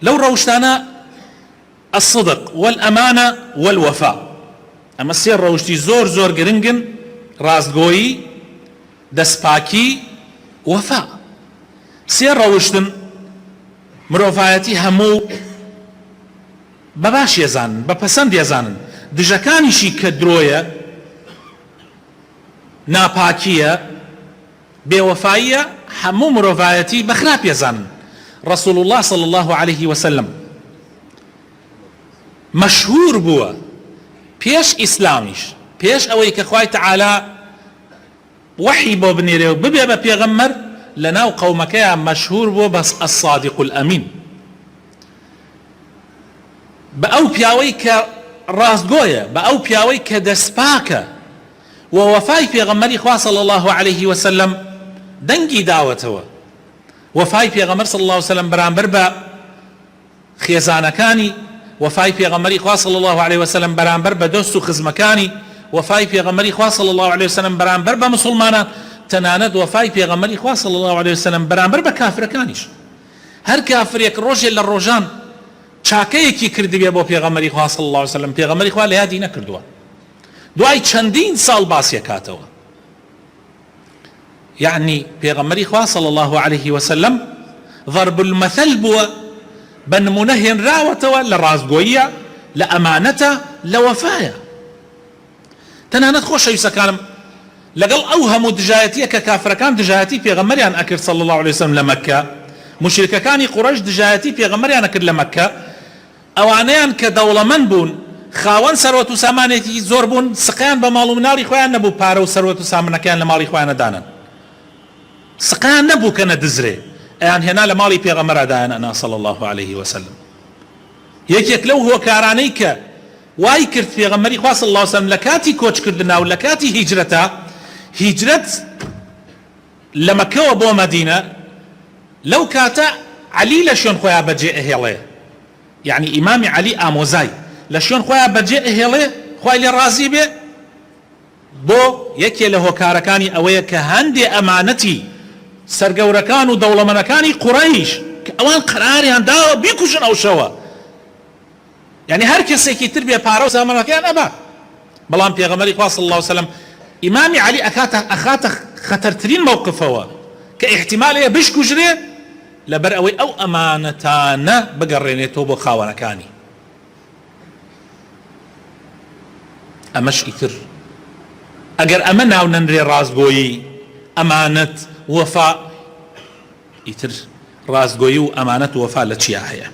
لو روشتانا الصدق والأمانة والوفاء، أما سير روشتي زور زور گرنگن، رازگویی، دەستپاکی، وفاء. سير روشتن مرۆڤایەتی هەموو بەباش ێزانن، بەپەسەند ێزانن، دژەکانیشی کە درۆیە، ناپاکیە، بێوەفاییە، هەموو مرۆڤایەتی بەخراپ ێزانن. رسول الله صلى الله عليه وسلم مشهور بووە پێش ئیسلامیش، پێش ئەوەی کە خوای تەعالا وحی بۆ بنێرێ و ببێ بە پێغەمبەر، لەناو قەومەکەیان مەشهور بووە بەس الصادق الأمين، بە ئەو پیاوەی کە ڕاستگۆیە، بە ئەو پیاوەی کە دەستپاکە و وەفای پێغەمبەری خوا صلی الله عليه وسلم دەنگی داوەتەوە. وەفای پێغەمبەر صلی الله عليه وسلم بەرامبەر بە خێزانەکانی، وەفای پێغەمبەری خوا صلی الله عليه وسلم بەرامبەر بە دۆست و خزمەکانی، وەفای پێغەمبەری خوا صلی الله عليه وسلم بەرامبەر بە مسلمانان، تەنانەت وەفای پێغەمبەری خوا صلی الله عليه وسلم بەرامبەر بە کافرەکانیش. هەر کافرێک ڕۆژێ لە ڕۆژان چاکەیەکی کردبێ بۆ پێغەمبەری خوا صلی الله عليه وسلم، پێغەمبەری خوا لە یادی نەکردووە، دوای چەندین ساڵ باسی کاتەوە. يعني پێغەمبەری خوا صلی الله عليه وسلم ضرب المثل بووە، بە نمونە هێنراوەتەوە لە ڕاستگۆییە، لە ئەمانەتە، لە وەفایە. تەنانەت خۆشەویستەکانم، لەگەڵ ئەو هەموو دژایەتیە کە کافرەکان دژایەتی پێغەمبەریان ئەکرد صلی الله عليه وسلم لە مەککە، مشرکەکانی قوڕەیش دژایەتی پێغەمبەریان ئەکرد لە مەککە، ئەوانەیان کە دەوڵەمەند بوون، خاوەن سەروەت و سامانێکی زۆر بوون، سقیان بە ماڵ و مناڵی خۆیان نەبوو پارە و سەروەت و سامانەکەیان لە ماڵی خۆیان نەدانن، سقیان نەبوو کە نەدزرێ، ئەیان هێنا لە ماڵی پێغەمبەرا دایان صلی الله عليه وسلم. یەکێک لەو هۆکارانەی کە وای کرد پێغەمبەری خوا صلی الله عليه وسلم لە کاتی کۆچکردنا و لە کاتی هیجرەتە، هیجرەت لە مەکەوە بۆ مەدینە، لەو کاتە عەلی لە شوێن خۆیان بەجێ ئەهێڵێ، یعنی ئیمامی عەلی ئامۆزای لە شوێن خۆیان بەجێ ئەهێڵێ، خوای لێ ڕازی بێ، بۆ یەکێ لە هۆکارەکانی ئەوەیە کە هەندێ ئەمانەتی سەرگەورەکان و دەوڵەمەندەکانی قوڕەیش کە ئەوان قەراریان داوە بیکوژن ئەو شەوە، يعني هەر کەسێکی تر بێ پارە و سامانەکەیان ئەبا، بەڵام پێغەمبەری خوا صلی الله عليه وسلم ئیمامی عەلی ئەخاتە خەتەرترین موقفەوە کە ئیحتیمالەیە بشکوژرێ لەبەر ئەوەی ئەو ئەمانەتانە بگەڕێنێتەوە بۆ خاوەنەکانی. ئەمەش ئیتر ئەگەر ئەمە ناونەنرێ ڕاستگۆیی، ئەمانەت، وەفا، ئیتر ڕاستگۆیی و ئەمانەت و وەفا لە چیا هەیە؟